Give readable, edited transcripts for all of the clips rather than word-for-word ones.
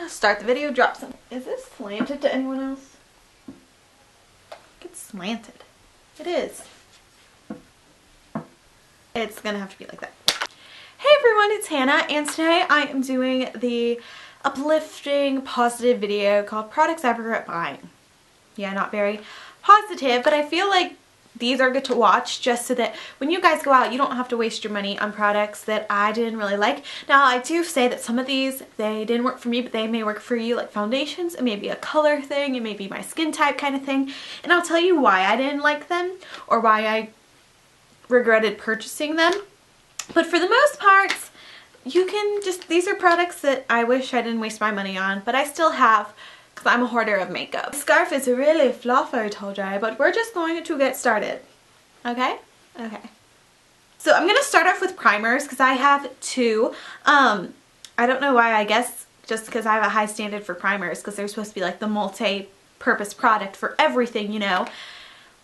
Start the video, drop some. Is this slanted to anyone else? It's slanted. It is. It's gonna have to be like that. Hey everyone, it's Hannah, and today I am doing the uplifting, positive video called Products I Regret Buying. Yeah, not very positive, but I feel like these are good to watch just so that when you guys go out, you don't have to waste your money on products that I didn't really like. Now, I do say that some of these, they didn't work for me, but they may work for you, like foundations. It may be a color thing, it may be my skin type kind of thing. And I'll tell you why I didn't like them or why I regretted purchasing them. But for the most part, you can just, these are products that I wish I didn't waste my money on, but I still have, because I'm a hoarder of makeup. The scarf is really fluffy, I told you, but we're just going to get started. Okay? Okay. So I'm going to start off with primers because I have two. I don't know why, I guess just because I have a high standard for primers because they're supposed to be like the multi-purpose product for everything, you know.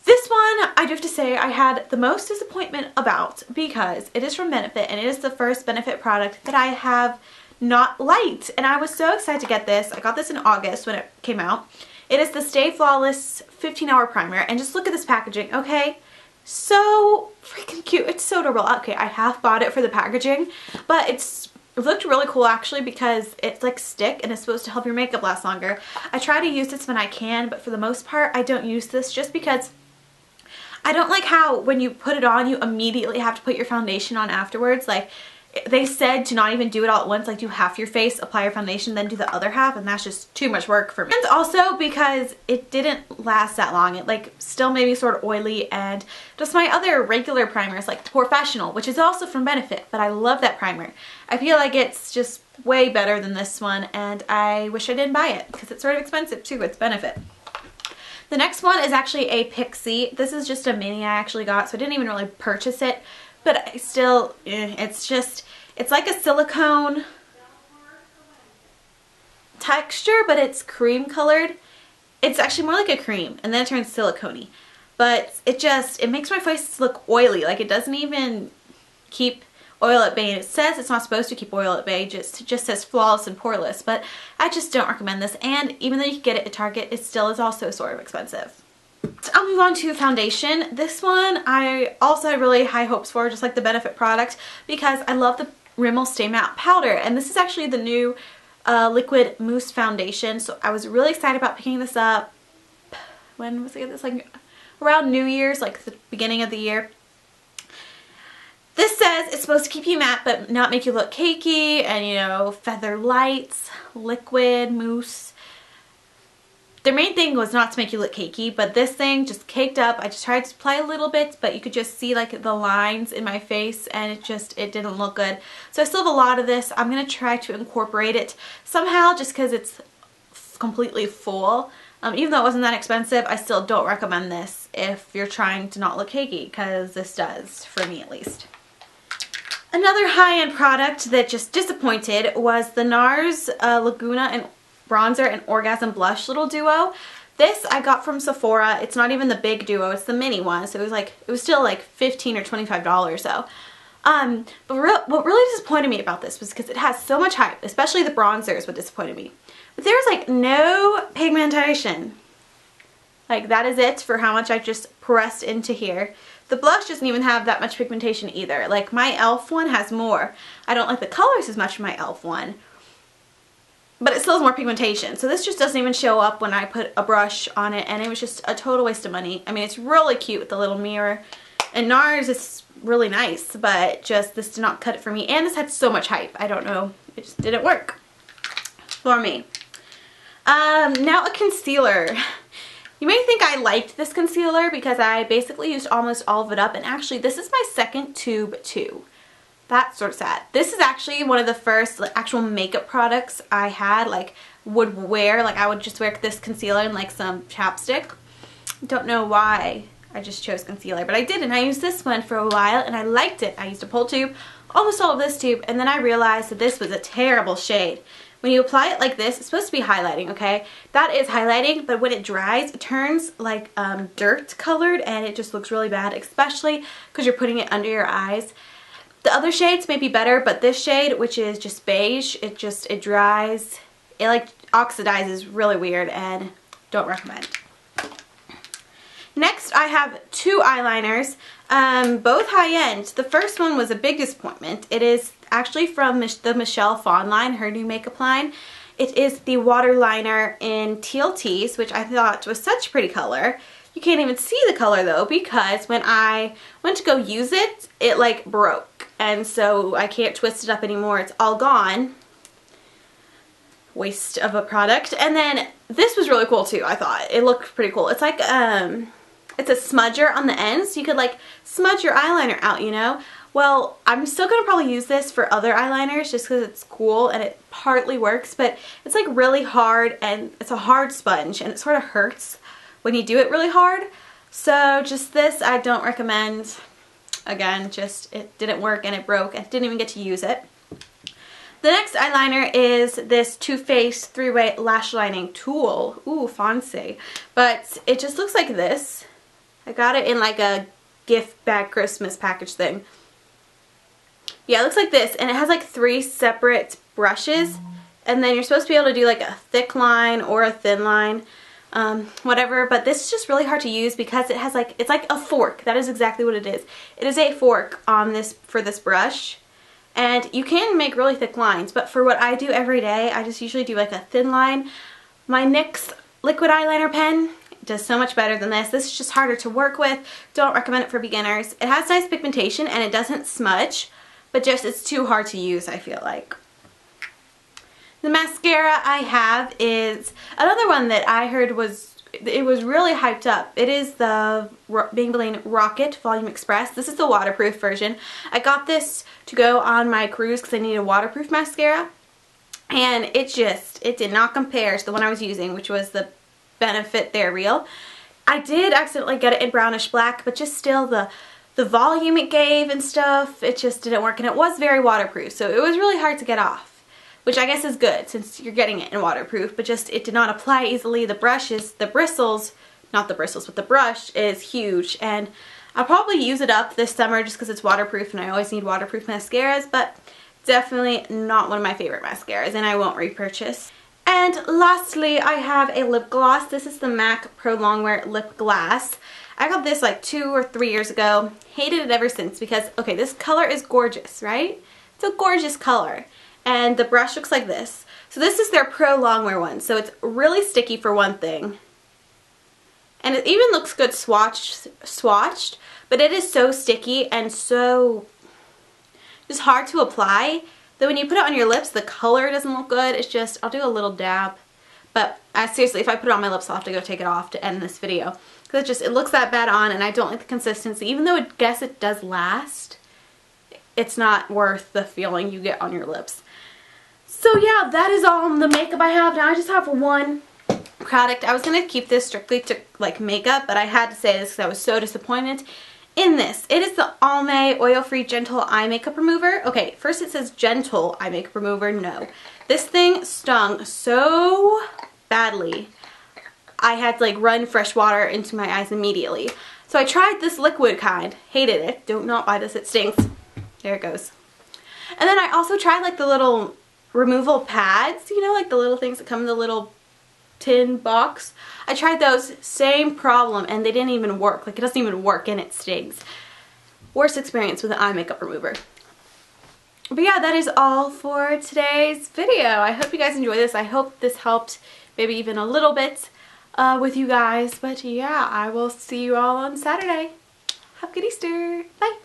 This one, I do have to say, I had the most disappointment about because it is from Benefit and it is the first Benefit product that I have not liked, and I was so excited to get this. I got this in August when it came out. It is the Stay Flawless 15-hour primer, and just look at this packaging, okay? So freaking cute. It's so adorable. Okay, I half bought it for the packaging, but it looked really cool actually because it's like stick and it's supposed to help your makeup last longer. I try to use this when I can, but for the most part I don't use this just because I don't like how when you put it on you immediately have to put your foundation on afterwards. Like, they said to not even do it all at once, like do half your face, apply your foundation, then do the other half, and that's just too much work for me. And also because it didn't last that long. It like still made me sort of oily, and just my other regular primers like the Professional, which is also from Benefit, but I love that primer. I feel like it's just way better than this one, and I wish I didn't buy it because it's sort of expensive too. It's Benefit. The next one is actually a Pixie. This is just a mini I actually got, so I didn't even really purchase it. But I still, it's just, it's like a silicone texture, but it's cream colored. It's actually more like a cream, and then it turns silicone-y. But it makes my face look oily. Like, it doesn't even keep oil at bay. And it says it's not supposed to keep oil at bay, it just says flawless and poreless. But I just don't recommend this. And even though you can get it at Target, it still is also sort of expensive. So I'll move on to foundation. This one I also had really high hopes for, just like the Benefit product, because I love the Rimmel Stay Matte powder, and this is actually the new liquid mousse foundation. So I was really excited about picking this up. When was I getting this? Like around New Year's, like the beginning of the year. This says it's supposed to keep you matte but not make you look cakey, and you know, feather lights, liquid mousse. Their main thing was not to make you look cakey, but this thing just caked up. I just tried to apply a little bit, but you could just see like the lines in my face, and it didn't look good. So I still have a lot of this. I'm going to try to incorporate it somehow just because it's completely full. Even though it wasn't that expensive, I still don't recommend this if you're trying to not look cakey, because this does, for me at least. Another high-end product that just disappointed was the NARS Laguna and Bronzer and Orgasm Blush little duo. This I got from Sephora. It's not even the big duo, it's the mini one. So it was still like $15 or $25 though. But what really disappointed me about this was because it has so much hype, especially the bronzer is what disappointed me. But there's like no pigmentation. Like, that is it for how much I just pressed into here. The blush doesn't even have that much pigmentation either. Like, my e.l.f. one has more. I don't like the colors as much in my e.l.f. one, but it still has more pigmentation. So this just doesn't even show up when I put a brush on it, and it was just a total waste of money. I mean, it's really cute with the little mirror, and NARS is really nice, but just this did not cut it for me. And this had so much hype. I don't know. It just didn't work for me. Now a concealer. You may think I liked this concealer because I basically used almost all of it up, and actually this is my second tube too. That's sort of sad. This is actually one of the first like actual makeup products I had, like would wear. Like, I would just wear this concealer and like some chapstick. Don't know why I just chose concealer, but I did, and I used this one for a while and I liked it. I used a pole tube, almost all of this tube, and then I realized that this was a terrible shade. When you apply it like this, it's supposed to be highlighting, okay? That is highlighting, but when it dries, it turns like dirt colored, and it just looks really bad, especially because you're putting it under your eyes. The other shades may be better, but this shade, which is just beige, it dries, it like oxidizes really weird and don't recommend. Next, I have two eyeliners, both high-end. The first one was a big disappointment. It is actually from the Michelle Phan line, her new makeup line. It is the water liner in TLTs, which I thought was such a pretty color. You can't even see the color though, because when I went to go use it, it like broke. And so I can't twist it up anymore. It's all gone. Waste of a product. And then this was really cool too, I thought. It looked pretty cool. It's like, it's a smudger on the end, so you could like smudge your eyeliner out, you know? Well, I'm still going to probably use this for other eyeliners just because it's cool and it partly works, but it's like really hard and it's a hard sponge and it sort of hurts when you do it really hard. So just this I don't recommend. Again, just it didn't work and it broke. I didn't even get to use it. The next eyeliner is this Too Faced 3-way lash lining tool. Ooh, fancy. But it just looks like this. I got it in like a gift bag Christmas package thing. Yeah, it looks like this, and it has like 3 separate brushes, and then you're supposed to be able to do like a thick line or a thin line, whatever, but this is just really hard to use because it has like, it's like a fork. That is exactly what it is. It is a fork on this, for this brush, and you can make really thick lines, but for what I do every day, I just usually do like a thin line. My NYX liquid eyeliner pen does so much better than this. This is just harder to work with. Don't recommend it for beginners. It has nice pigmentation and it doesn't smudge, but just it's too hard to use, I feel like. The mascara I have is another one that I heard was really hyped up. It is the Maybelline Rocket Volume Express. This is the waterproof version. I got this to go on my cruise because I needed a waterproof mascara, and it did not compare to the one I was using, which was the Benefit They're Real. I did accidentally get it in brownish black, but just still the volume it gave and stuff, it just didn't work, and it was very waterproof, so it was really hard to get off, which I guess is good since you're getting it in waterproof, but just it did not apply easily. The brushes, the bristles, not the bristles, but the brush is huge, and I'll probably use it up this summer just because it's waterproof and I always need waterproof mascaras, but definitely not one of my favorite mascaras, and I won't repurchase. And lastly, I have a lip gloss. This is the MAC Pro Longwear Lip Glass. I got this like 2 or 3 years ago. Hated it ever since because, okay, this color is gorgeous, right? It's a gorgeous color. And the brush looks like this. So this is their Pro Longwear one. So it's really sticky for one thing. And it even looks good swatched, but it is so sticky and so just hard to apply that when you put it on your lips, the color doesn't look good. It's just, I'll do a little dab. But seriously, if I put it on my lips, I'll have to go take it off to end this video. Because it looks that bad on, and I don't like the consistency. Even though I guess it does last, it's not worth the feeling you get on your lips. So yeah, that is all the makeup I have. Now I just have one product. I was going to keep this strictly to like makeup, but I had to say this because I was so disappointed in this. It is the Almay Oil-Free Gentle Eye Makeup Remover. Okay, first it says Gentle Eye Makeup Remover. No. This thing stung so badly. I had to like run fresh water into my eyes immediately. So I tried this liquid kind. Hated it. Do not buy this. It stinks. There it goes. And then I also tried like the little removal pads. You know, like the little things that come in the little tin box. I tried those. Same problem. And they didn't even work. Like it doesn't even work and it stings. Worst experience with an eye makeup remover. But yeah, that is all for today's video. I hope you guys enjoyed this. I hope this helped maybe even a little bit with you guys. But yeah, I will see you all on Saturday. Have a good Easter. Bye.